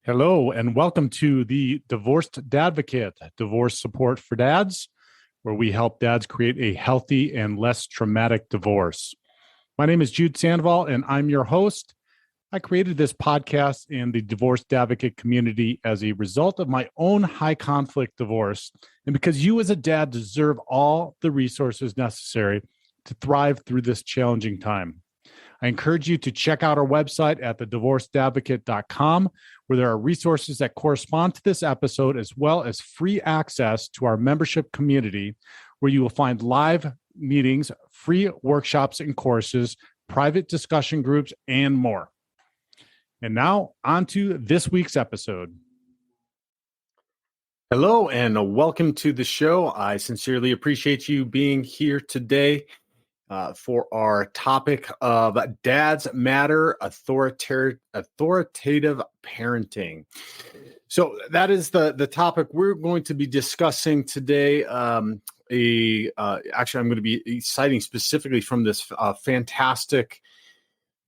Hello, and welcome to the Divorced Dadvocate, divorce support for dads, where we help dads create a healthy and less traumatic divorce. My name is Jude Sandoval, and I'm your host. I created this podcast in the Divorced Advocate community as a result of my own high conflict divorce, and because you as a dad deserve all the resources necessary to thrive through this challenging time. I encourage you to check out our website at thedivorcedadvocate.com, where there are resources that correspond to this episode, as well as free access to our membership community, where you will find live meetings, free workshops and courses, private discussion groups, and more. And now, on to this week's episode. Hello, and welcome to the show. I sincerely appreciate you being here today. For our topic of Dads Matter, Authoritative Parenting. So that is the topic we're going to be discussing today. Actually, I'm going to be citing specifically from this fantastic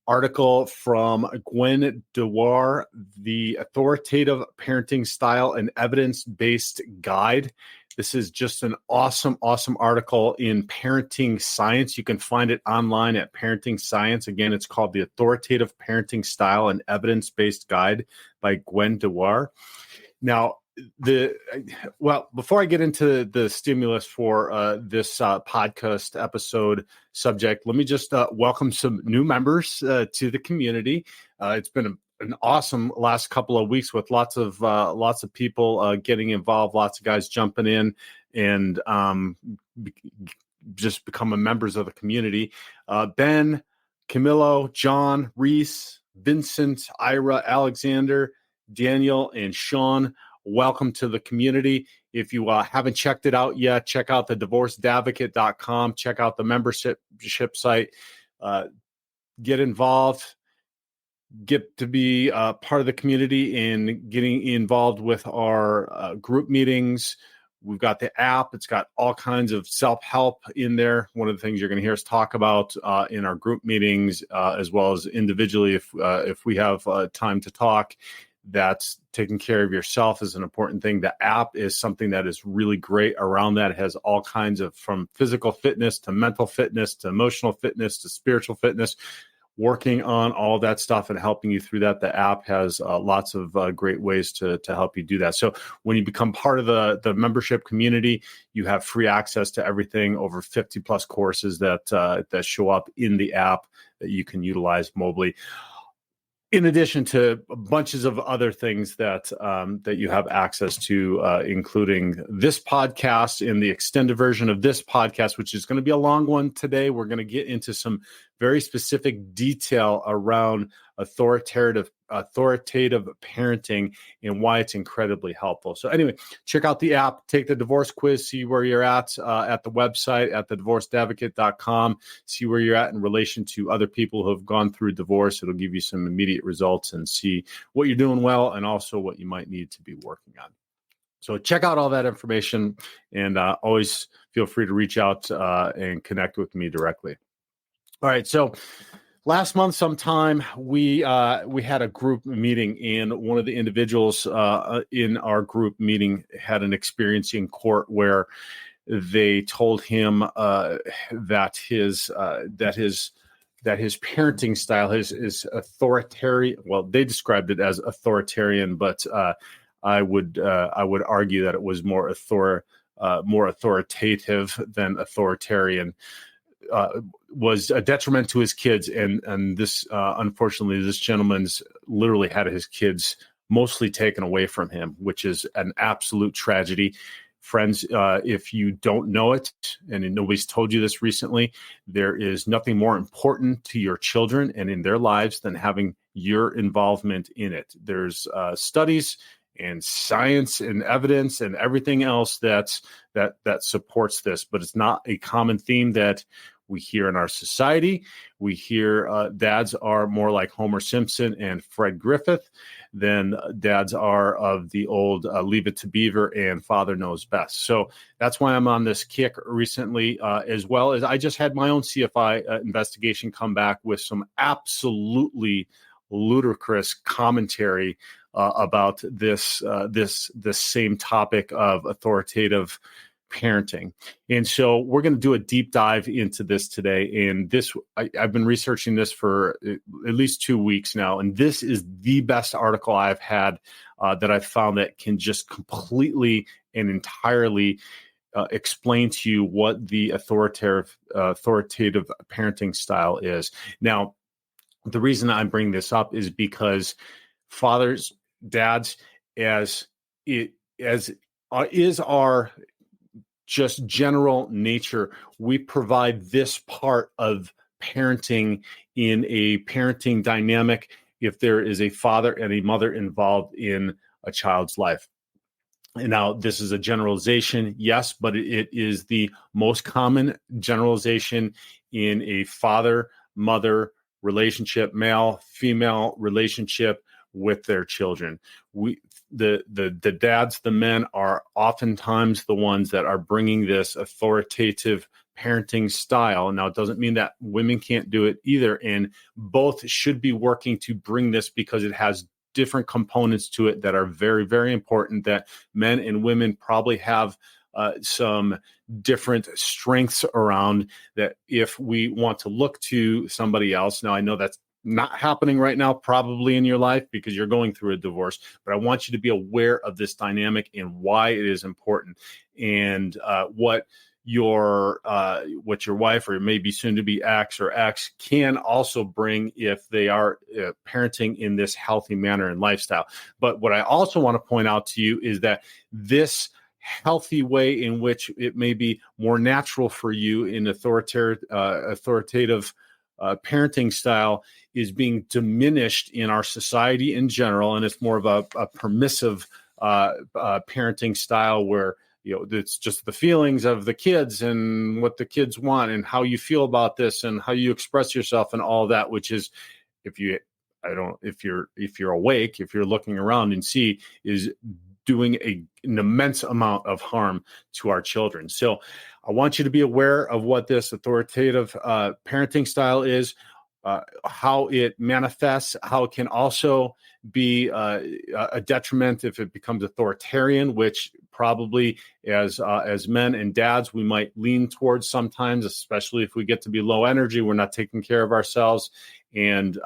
article from Gwen Dewar, The Authoritative Parenting Style and Evidence-Based Guide. This is just an awesome article in Parenting Science. You can find it online at Parenting Science. Again, it's called The Authoritative Parenting Style and Evidence-Based Guide by Gwen Dewar. Now, before I get into the stimulus for this podcast episode subject, let me just welcome some new members to the community. It's been an awesome last couple of weeks with lots of people getting involved, lots of guys jumping in and just becoming members of the community. Ben, Camilo, John, Reese, Vincent, Ira, Alexander, Daniel, and Sean. Welcome to the community. If you haven't checked it out yet, check out the divorcedadvocate.com. Check out the membership site. Get involved. Get to be part of the community and getting involved with our group meetings. We've got the app. It's got all kinds of self-help in there. One of the things you're going to hear us talk about in our group meetings, as well as individually, if we have time to talk, that's taking care of yourself is an important thing. The app is something that is really great around that. It has all kinds of, from physical fitness to mental fitness to emotional fitness to spiritual fitness, working on all that stuff and helping you through that. The app has lots of great ways to help you do that. So when you become part of the membership community, you have free access to everything, over 50 plus courses that show up in the app that you can utilize mobily, in addition to bunches of other things that you have access to, including this podcast and the extended version of this podcast, which is going to be a long one today. We're going to get into some very specific detail around authoritative parenting and why it's incredibly helpful. So anyway, check out the app, take the divorce quiz, see where you're at the website at thedivorcedadvocate.com, see where you're at in relation to other people who have gone through divorce. It'll give you some immediate results and see what you're doing well and also what you might need to be working on. So check out all that information and always feel free to reach out and connect with me directly. All right, so last month sometime, we had a group meeting, and one of the individuals in our group meeting had an experience in court where they told him that his parenting style is authoritarian. Well, they described it as authoritarian, but I would argue that it was more authoritative than authoritarian. Was a detriment to his kids, and this unfortunately, this gentleman's literally had his kids mostly taken away from him, which is an absolute tragedy. Friends, if you don't know it, and nobody's told you this recently, there is nothing more important to your children and in their lives than having your involvement in it. There's studies and science and evidence and everything else that supports this, but it's not a common theme that we hear in our society. We hear dads are more like Homer Simpson and Fred Griffith than dads are of the old Leave It to Beaver and Father Knows Best. So that's why I'm on this kick recently, as well as I just had my own CFI investigation come back with some absolutely ludicrous commentary about this same topic of authoritative parenting. And so we're going to do a deep dive into this today. And I've been researching this for at least 2 weeks now. And this is the best article I've had that I've found that can just completely and entirely explain to you what the authoritative parenting style is. Now, the reason I'm bringing this up is because fathers, dads, as is our just general nature, we provide this part of parenting in a parenting dynamic if there is a father and a mother involved in a child's life. And now, this is a generalization, yes, but it is the most common generalization in a father-mother relationship, male-female relationship with their children. The dads, the men, are oftentimes the ones that are bringing this authoritative parenting style. Now, it doesn't mean that women can't do it either, and both should be working to bring this because it has different components to it that are very, very important, that men and women probably have some different strengths around, that if we want to look to somebody else. Now, I know that's not happening right now, probably in your life, because you're going through a divorce, but I want you to be aware of this dynamic and why it is important, and what your wife, or maybe soon to be ex or ex, can also bring if they are parenting in this healthy manner and lifestyle. But what I also want to point out to you is that this healthy way in which it may be more natural for you in authoritative parenting style is being diminished in our society in general, and it's more of a permissive parenting style where it's just the feelings of the kids and what the kids want and how you feel about this and how you express yourself and all that, which is, if you're awake, if you're looking around and see, is doing an immense amount of harm to our children. So I want you to be aware of what this authoritative parenting style is, how it manifests, how it can also be a detriment if it becomes authoritarian, which probably as men and dads, we might lean towards sometimes, especially if we get to be low energy, we're not taking care of ourselves, and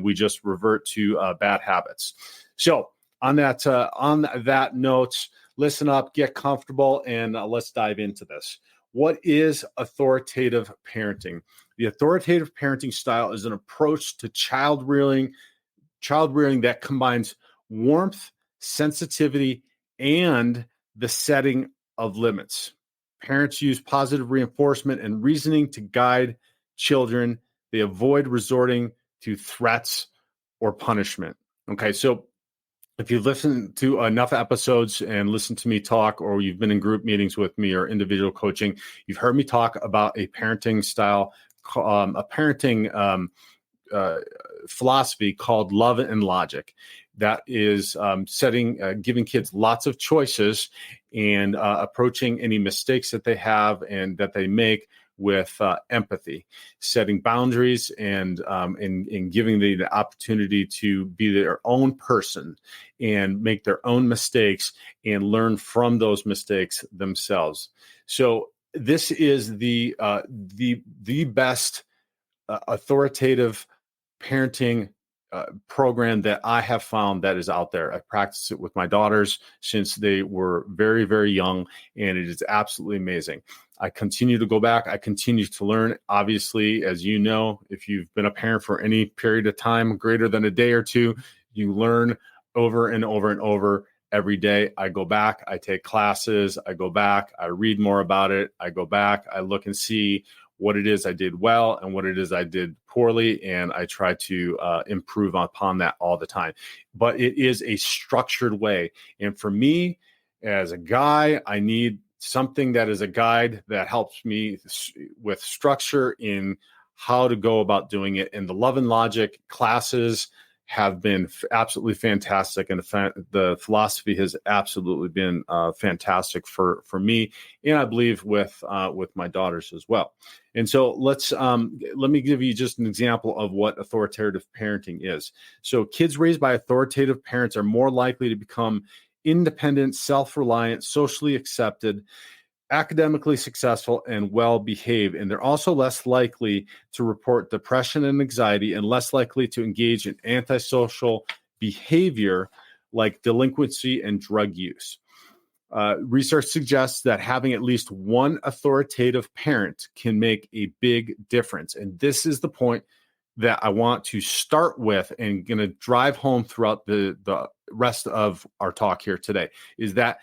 we just revert to bad habits. So on that note, listen up, get comfortable, and let's dive into this. What is authoritative parenting? The authoritative parenting style is an approach to child rearing that combines warmth, sensitivity, and the setting of limits. Parents use positive reinforcement and reasoning to guide children. They avoid resorting to threats or punishment. Okay, so if you've listened to enough episodes and listened to me talk, or you've been in group meetings with me or individual coaching, you've heard me talk about a parenting style, a parenting philosophy called love and logic. That is giving kids lots of choices and approaching any mistakes that they have and that they make with empathy, setting boundaries, and giving them the opportunity to be their own person and make their own mistakes and learn from those mistakes themselves. So this is the best authoritative parenting program that I have found that is out there. I practiced it with my daughters since they were very, very young, and it is absolutely amazing. I continue to go back. I continue to learn. Obviously, as you know, if you've been a parent for any period of time greater than a day or two, you learn over and over and over every day. I go back, I take classes, I go back, I read more about it, I go back, I look and see what it is I did well and what it is I did poorly, and I try to improve upon that all the time. But it is a structured way. And for me, as a guy, I need something that is a guide that helps me with structure in how to go about doing it. And the Love and Logic classes have been absolutely fantastic, and the philosophy has absolutely been fantastic for me, and I believe with my daughters as well. And so let me give you just an example of what authoritative parenting is. So kids raised by authoritative parents are more likely to become independent, self-reliant, socially accepted, academically successful, and well-behaved. And they're also less likely to report depression and anxiety, and less likely to engage in antisocial behavior like delinquency and drug use. Research suggests that having at least one authoritative parent can make a big difference. And this is the point that I want to start with and going to drive home throughout the rest of our talk here today, is that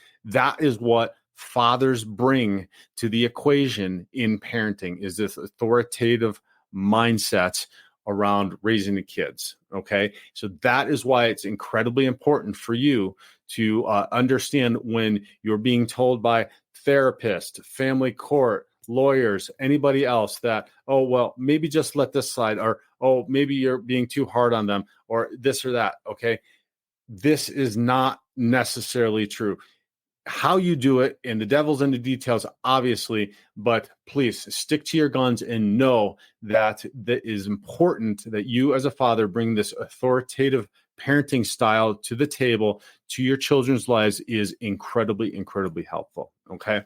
is what fathers bring to the equation in parenting, is this authoritative mindset around raising the kids. Okay. So that is why it's incredibly important for you to understand when you're being told by therapists, family court, lawyers, anybody else that, oh, well, maybe just let this slide, or, oh, maybe you're being too hard on them, or this or that. Okay. This is not necessarily true. How you do it, and the devil's in the details, obviously, but please stick to your guns and know that is important, that you as a father bring this authoritative parenting style to the table, to your children's lives, is incredibly, incredibly helpful. Okay.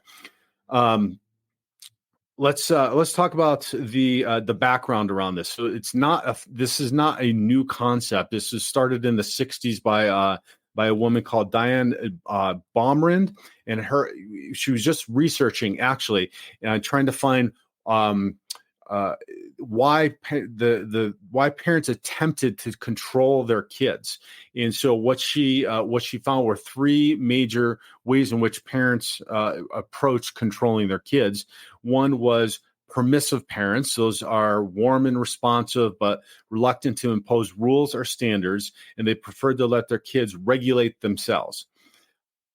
Let's talk about the background around this. So this is not a new concept. This was started in the 60s by a woman called Diane Baumrind, and she was just researching, actually, trying to find why parents attempted to control their kids. And so what she found were three major ways in which parents approach controlling their kids. One was permissive parents. Those are warm and responsive, but reluctant to impose rules or standards, and they preferred to let their kids regulate themselves.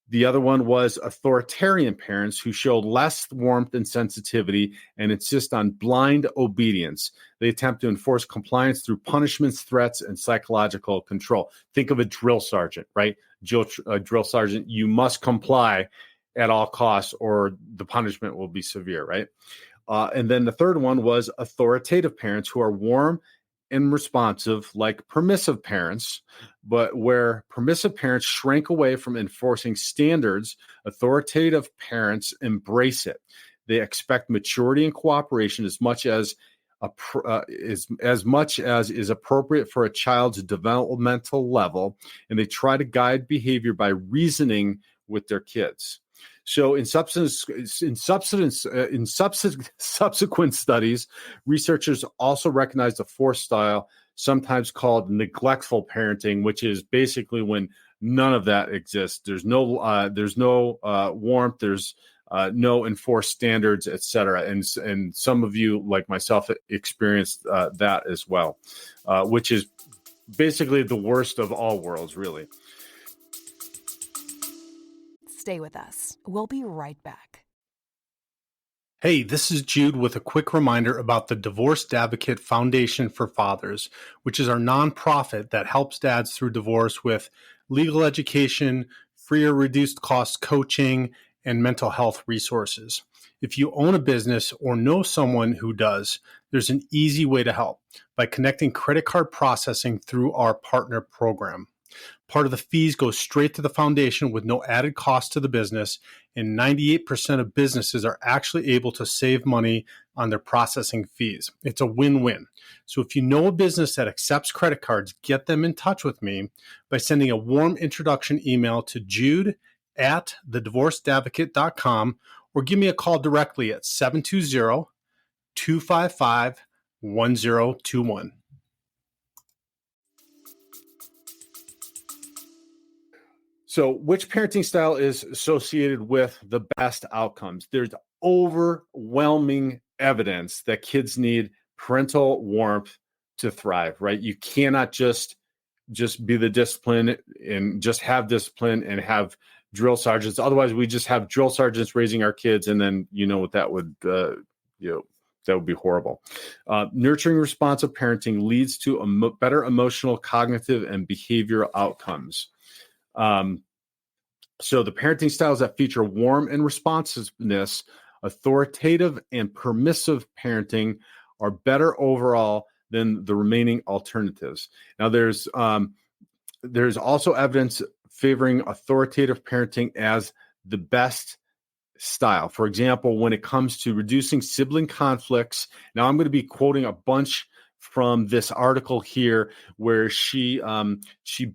The other one was authoritarian parents, who show less warmth and sensitivity and insist on blind obedience. They attempt to enforce compliance through punishments, threats, and psychological control. Think of a drill sergeant, right? Drill sergeant, you must comply at all costs or the punishment will be severe, right? And then the third one was authoritative parents, who are warm and responsive like permissive parents, but where permissive parents shrank away from enforcing standards, authoritative parents embrace it. They expect maturity and cooperation as much as is appropriate for a child's developmental level, and they try to guide behavior by reasoning with their kids. So in subsequent studies, researchers also recognized a fourth style, sometimes called neglectful parenting, which is basically when none of that exists. There's no warmth, there's no enforced standards, etc. And some of you, like myself, experienced that as well, which is basically the worst of all worlds, really. Stay with us. We'll be right back. Hey, this is Jude with a quick reminder about the Divorced Advocate Foundation for Fathers, which is our nonprofit that helps dads through divorce with legal education, free or reduced cost coaching, and mental health resources. If you own a business or know someone who does, there's an easy way to help by connecting credit card processing through our partner program. Part of the fees go straight to the foundation with no added cost to the business, and 98% of businesses are actually able to save money on their processing fees. It's a win-win. So if you know a business that accepts credit cards, get them in touch with me by sending a warm introduction email to jude@thedivorcedadvocate.com, or give me a call directly at 720-255-1021. So which parenting style is associated with the best outcomes? There's overwhelming evidence that kids need parental warmth to thrive, right? You cannot just be the discipline and just have discipline and have drill sergeants. Otherwise, we just have drill sergeants raising our kids, and then you know what that would That would be horrible. Nurturing responsive parenting leads to better emotional, cognitive, and behavioral outcomes. So the parenting styles that feature warmth and responsiveness, authoritative and permissive parenting, are better overall than the remaining alternatives. Now, there's also evidence favoring authoritative parenting as the best style. For example, when it comes to reducing sibling conflicts, now I'm going to be quoting a bunch from this article here, where she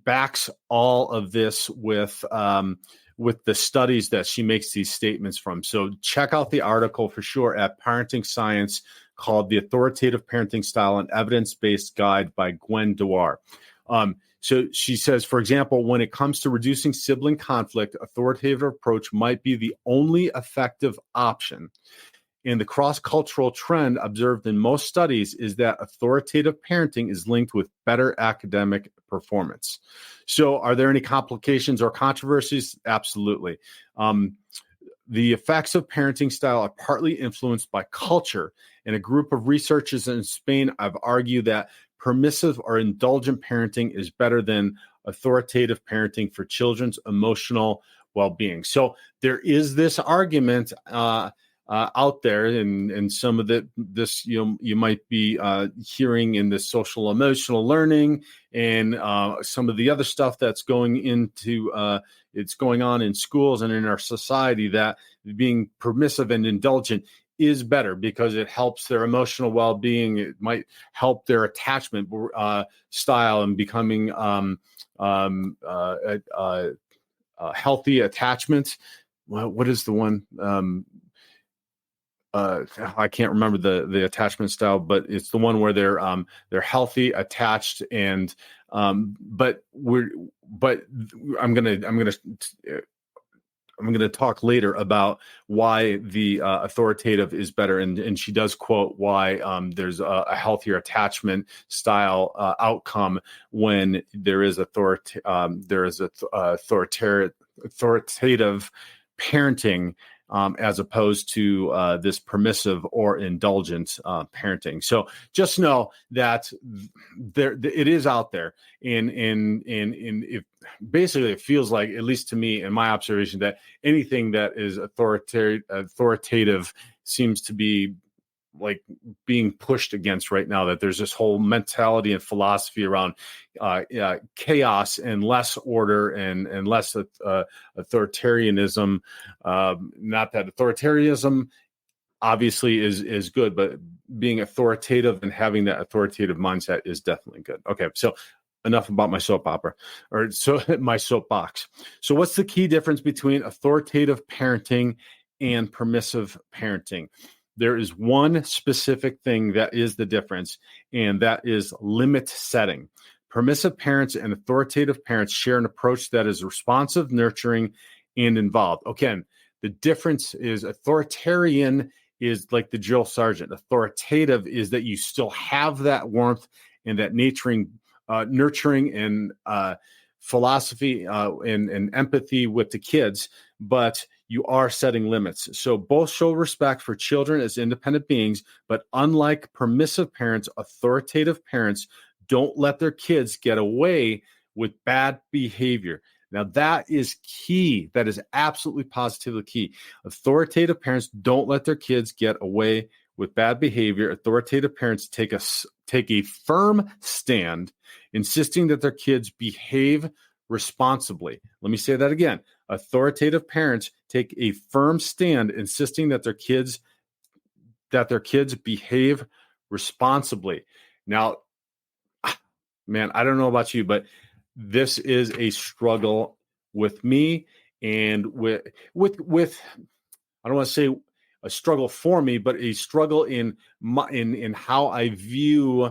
backs all of this with the studies that she makes these statements from. So check out the article for sure at Parenting Science, called "The Authoritative Parenting Style: An Evidence-Based Guide" by Gwen Dewar. So she says, for example, when it comes to reducing sibling conflict, authoritative approach might be the only effective option. And the cross-cultural trend observed in most studies is that authoritative parenting is linked with better academic performance. So are there any complications or controversies? Absolutely. The effects of parenting style are partly influenced by culture. And a group of researchers in Spain have argued that permissive or indulgent parenting is better than authoritative parenting for children's emotional well-being. So there is this argument out there, and some of this you might be hearing in the social emotional learning and some of the other stuff that's going on in schools and in our society, that being permissive and indulgent is better because it helps their emotional well-being. It might help their attachment style and becoming healthy attachments. What is the one? I can't remember the attachment style, but it's the one where they're healthy, attached, and but I'm gonna talk later about why the authoritative is better, and she does quote why there's a healthier attachment style outcome when there is authoritative parenting, as opposed to this permissive or indulgent parenting. So just know that it is out there, and if basically it feels like, at least to me in my observation, that anything that is authoritative seems to be like being pushed against right now. That there's this whole mentality and philosophy around chaos and less order and less authoritarianism. Not that authoritarianism obviously is good, but being authoritative and having that authoritative mindset is definitely good. Okay, so enough about my soap opera, or so my soapbox. So what's the key difference between authoritative parenting and permissive parenting? There is one specific thing that is the difference, and that is limit setting. Permissive parents and authoritative parents share an approach that is responsive, nurturing, and involved. Again, the difference is authoritarian is like the drill sergeant. Authoritative is that you still have that warmth and that nurturing and philosophy and empathy with the kids, but you are setting limits. So both show respect for children as independent beings, but unlike permissive parents, authoritative parents don't let their kids get away with bad behavior. Now, that is key. That is absolutely positively key. Authoritative parents don't let their kids get away with bad behavior. Authoritative parents take a firm stand, insisting that their kids behave responsibly. Let me say that again. Authoritative parents take a firm stand, insisting that their kids behave responsibly. Now, man, I don't know about you, but this is a struggle with me, and with I don't want to say a struggle for me, but a struggle in how I view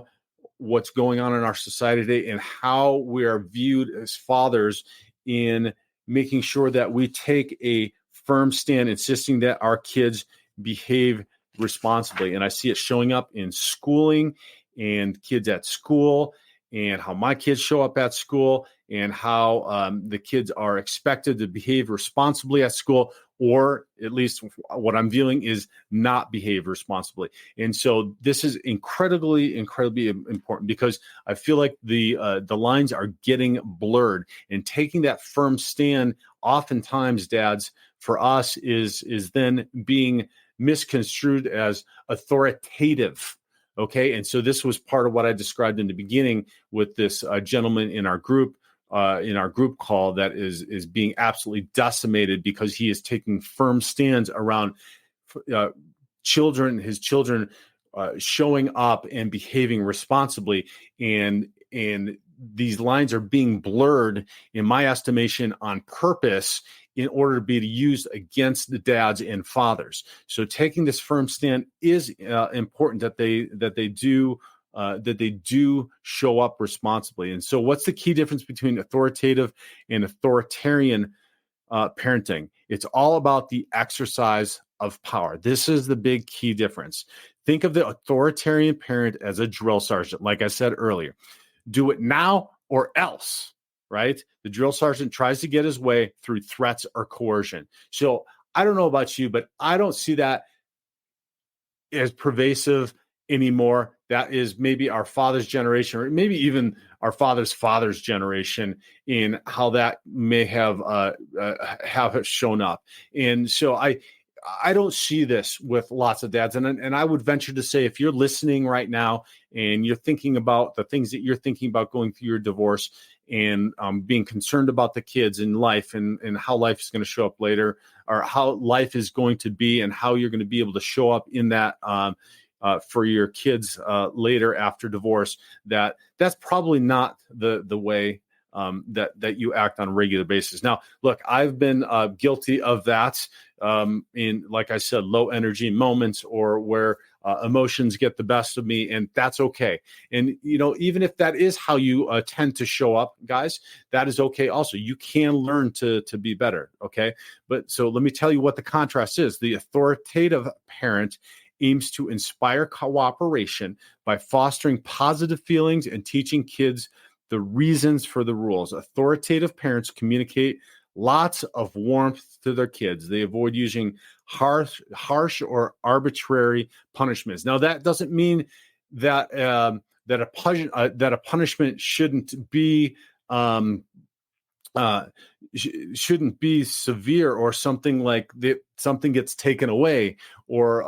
what's going on in our society today and how we are viewed as fathers, in making sure that we take a firm stand, insisting that our kids behave responsibly. And I see it showing up in schooling and kids at school, and how my kids show up at school, and how the kids are expected to behave responsibly at school. or at least what I'm viewing is not behave responsibly. And so this is incredibly important, because I feel like the lines are getting blurred, and taking that firm stand, oftentimes, dads, for us is then being misconstrued as authoritative. Okay. And so this was part of what I described in the beginning with this gentleman in our group call that is being absolutely decimated because he is taking firm stands around his children showing up and behaving responsibly. And these lines are being blurred, in my estimation, on purpose, in order to be used against the dads and fathers. So taking this firm stand is important, that they do show up responsibly. And so what's the key difference between authoritative and authoritarian parenting? It's all about the exercise of power. This is the big key difference. Think of the authoritarian parent as a drill sergeant, like I said earlier. Do it now or else, right? The drill sergeant tries to get his way through threats or coercion. So I don't know about you, but I don't see that as pervasive anymore. That is maybe our father's generation, or maybe even our father's generation, in how that may have shown up. And so I don't see this with lots of dads. And I would venture to say, if you're listening right now and you're thinking about the things that you're thinking about going through your divorce, and being concerned about the kids in life, and how life is going to show up later, or how life is going to be, and how you're going to be able to show up in that for your kids later after divorce, that's probably not the way that you act on a regular basis. Now, look, I've been guilty of that in, like I said, low energy moments, or where emotions get the best of me, and that's okay. And, even if that is how you tend to show up, guys, that is okay also. You can learn to be better, okay? But so let me tell you what the contrast is. The authoritative parent aims to inspire cooperation by fostering positive feelings and teaching kids the reasons for the rules. Authoritative parents communicate lots of warmth to their kids. They avoid using harsh or arbitrary punishments. Now, that doesn't mean that that a punishment shouldn't be shouldn't be severe, or something like that something gets taken away, or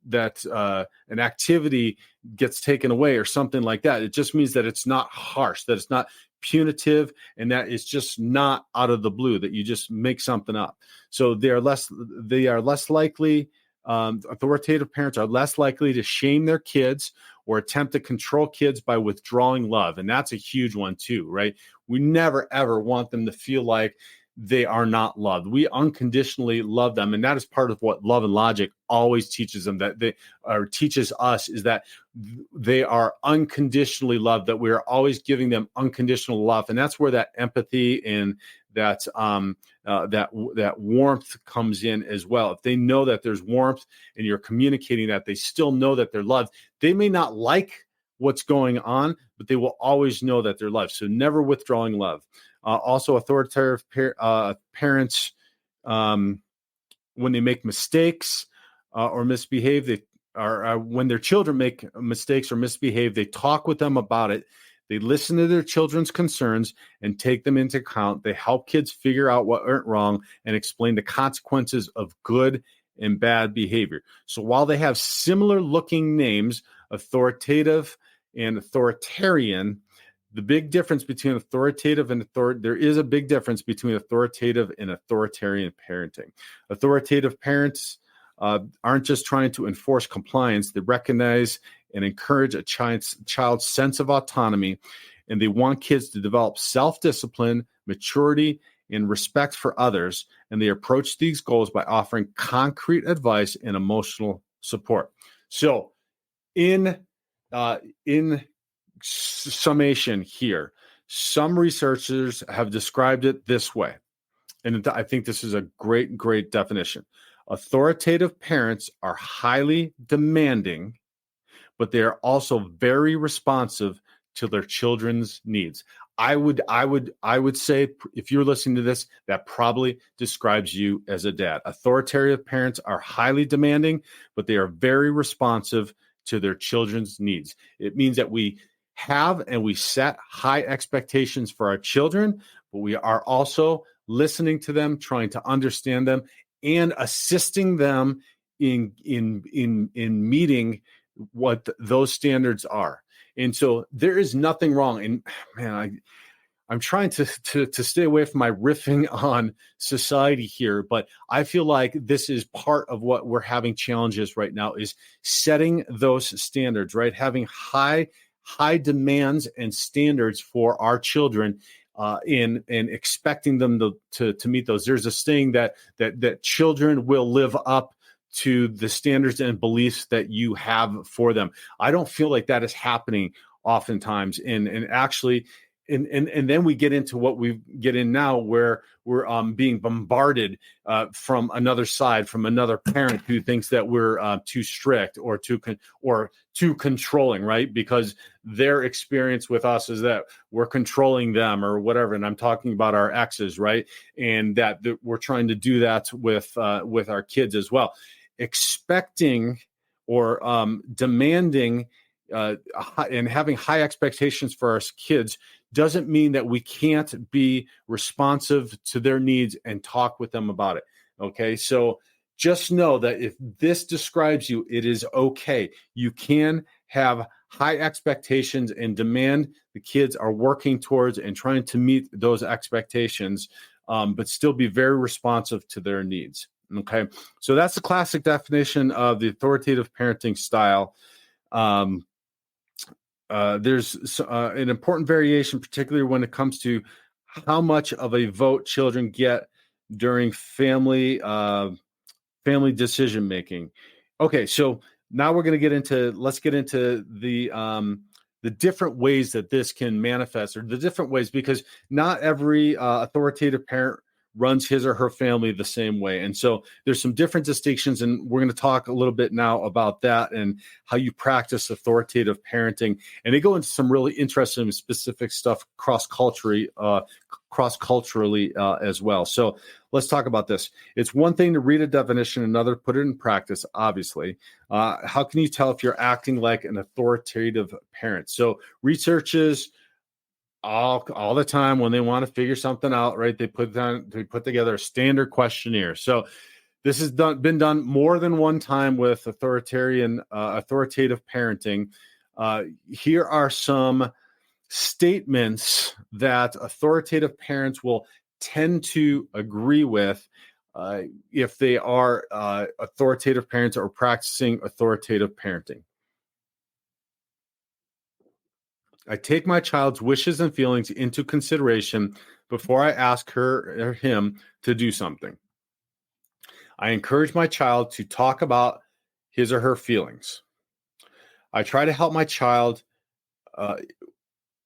that an activity gets taken away, or something like that. It just means that it's not harsh, that it's not punitive, and that it's just not out of the blue, that you just make something up. So they are less likely. Authoritative parents are less likely to shame their kids or attempt to control kids by withdrawing love. And that's a huge one too, right? We never, ever want them to feel like they are not loved. We unconditionally love them. And that is part of what Love and Logic always teaches them, teaches us, is that they are unconditionally loved, that we are always giving them unconditional love. And that's where that empathy and that warmth comes in as well. If they know that there's warmth and you're communicating that, they still know that they're loved. They may not like what's going on, but they will always know that they're loved. So never withdrawing love. Also, authoritative parents, when they make mistakes or misbehave, when their children make mistakes or misbehave, they talk with them about it. They listen to their children's concerns and take them into account. They help kids figure out what went wrong and explain the consequences of good and bad behavior. So while they have similar looking names, authoritative and authoritarian, the big difference between authoritative and there is a big difference between authoritative and authoritarian parenting. Authoritative parents aren't just trying to enforce compliance. They recognize and encourage a child's sense of autonomy, and they want kids to develop self-discipline, maturity, and respect for others. And they approach these goals by offering concrete advice and emotional support. So, in summation here, some researchers have described it this way, and I think this is a great definition. Authoritative parents are highly demanding, but they are also very responsive to their children's needs. I would say, if you're listening to this, that probably describes you as a dad. Authoritative parents are highly demanding, but they are very responsive to their children's needs. It means that we have and we set high expectations for our children, but we are also listening to them, trying to understand them, and assisting them in meeting what those standards are. And so there is nothing wrong. And man, I'm trying to stay away from my riffing on society here, but I feel like this is part of what we're having challenges right now, is setting those standards, right? Having high demands and standards for our children, and expecting them to meet those. There's a saying that children will live up to the standards and beliefs that you have for them. I don't feel like that is happening oftentimes, and actually. And then we get into what we get in now, where we're being bombarded from another side, from another parent who thinks that we're too strict or too controlling, right? Because their experience with us is that we're controlling them or whatever. And I'm talking about our exes, right? And that we're trying to do that with our kids as well, expecting or demanding and having high expectations for our kids doesn't mean that we can't be responsive to their needs and talk with them about it. Okay. So just know that if this describes you, it is okay. You can have high expectations and demand the kids are working towards and trying to meet those expectations, but still be very responsive to their needs. Okay. So that's the classic definition of the authoritative parenting style. There's an important variation, particularly when it comes to how much of a vote children get during family decision making. Okay, so now we're going to let's get into the different ways that this can manifest, or the different ways, because not every authoritative parent runs his or her family the same way. And so there's some different distinctions, and we're going to talk a little bit now about that and how you practice authoritative parenting. And they go into some really interesting specific stuff cross-culturally as well. So let's talk about this. It's one thing to read a definition, another put it in practice, obviously. How can you tell if you're acting like an authoritative parent? So researchers all the time, when they want to figure something out, right, they put together a standard questionnaire. So this has been done more than one time with authoritative parenting. Here are some statements that authoritative parents will tend to agree with if they are authoritative parents or practicing authoritative parenting. I take my child's wishes and feelings into consideration before I ask her or him to do something. I encourage my child to talk about his or her feelings. I try to help my child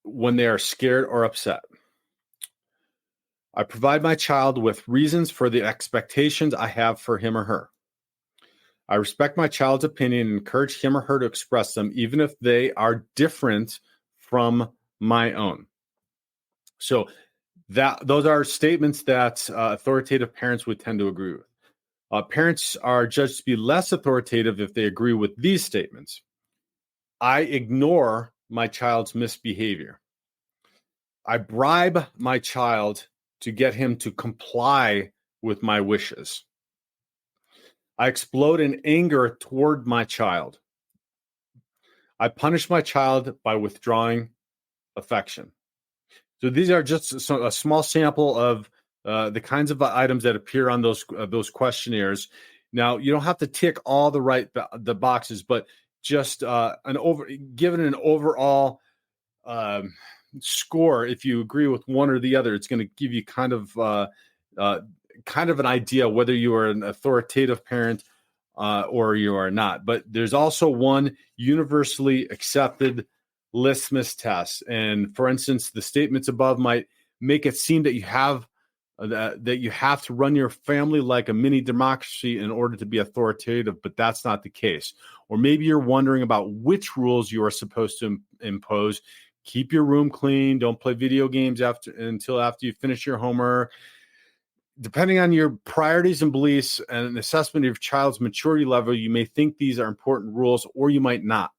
when they are scared or upset. I provide my child with reasons for the expectations I have for him or her. I respect my child's opinion and encourage him or her to express them, even if they are different from my own. So those are statements that authoritative parents would tend to agree with. Parents are judged to be less authoritative if they agree with these statements. I ignore my child's misbehavior. I bribe my child to get him to comply with my wishes. I explode in anger toward my child. I punish my child by withdrawing affection. So these are just a small sample of the kinds of items that appear on those questionnaires. Now, you don't have to tick all the boxes, but just given an overall score, if you agree with one or the other, it's going to give you kind of an idea whether you are an authoritative parent or you are not. But there's also one universally accepted litmus test. And for instance, the statements above might make it seem that you have to run your family like a mini democracy in order to be authoritative, but that's not the case. Or maybe you're wondering about which rules you are supposed to impose Keep your room clean. Don't play video games until after you finish your homework. Depending on your priorities and beliefs and an assessment of your child's maturity level, you may think these are important rules, or you might not.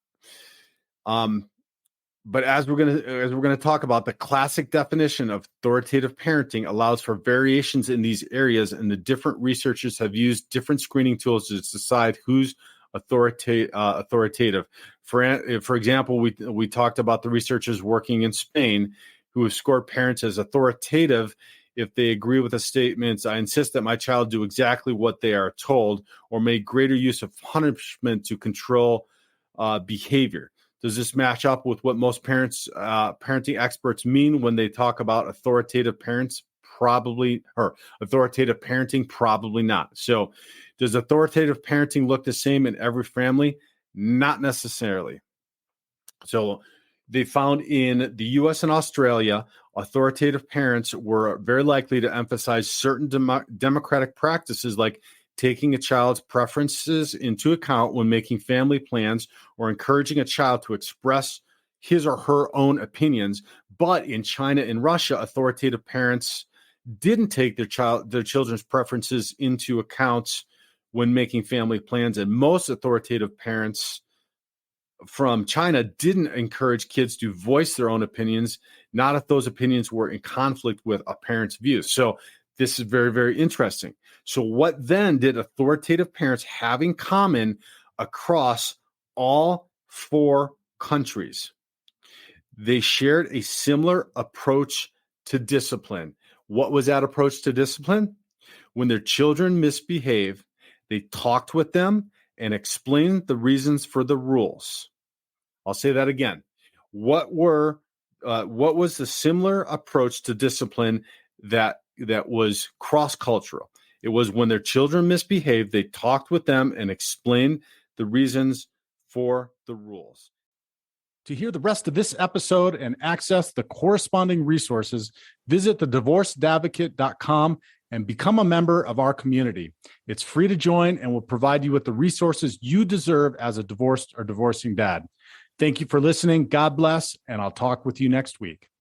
But as we're gonna talk about, the classic definition of authoritative parenting allows for variations in these areas, and the different researchers have used different screening tools to decide who's authoritative. For example, we talked about the researchers working in Spain who have scored parents as authoritative if they agree with the statements, "I insist that my child do exactly what they are told," or make greater use of punishment to control behavior. Does this match up with what most parenting experts mean when they talk about authoritative parents? Probably, or authoritative parenting? Probably not. So, does authoritative parenting look the same in every family? Not necessarily. So, they found in the US and Australia, authoritative parents were very likely to emphasize certain democratic practices like taking a child's preferences into account when making family plans or encouraging a child to express his or her own opinions. But in China and Russia, authoritative parents didn't take their children's preferences into account when making family plans, and most authoritative parents from China didn't encourage kids to voice their own opinions, not if those opinions were in conflict with a parent's views. So this is very, very interesting. So what then did authoritative parents have in common across all 4 countries? They shared a similar approach to discipline. What was that approach to discipline? When their children misbehave, they talked with them and explained the reasons for the rules. I'll say that again. What was the similar approach to discipline that was cross-cultural? It was when their children misbehaved, they talked with them and explained the reasons for the rules. To hear the rest of this episode and access the corresponding resources, visit thedivorcedadvocate.com and become a member of our community. It's free to join and will provide you with the resources you deserve as a divorced or divorcing dad. Thank you for listening. God bless, and I'll talk with you next week.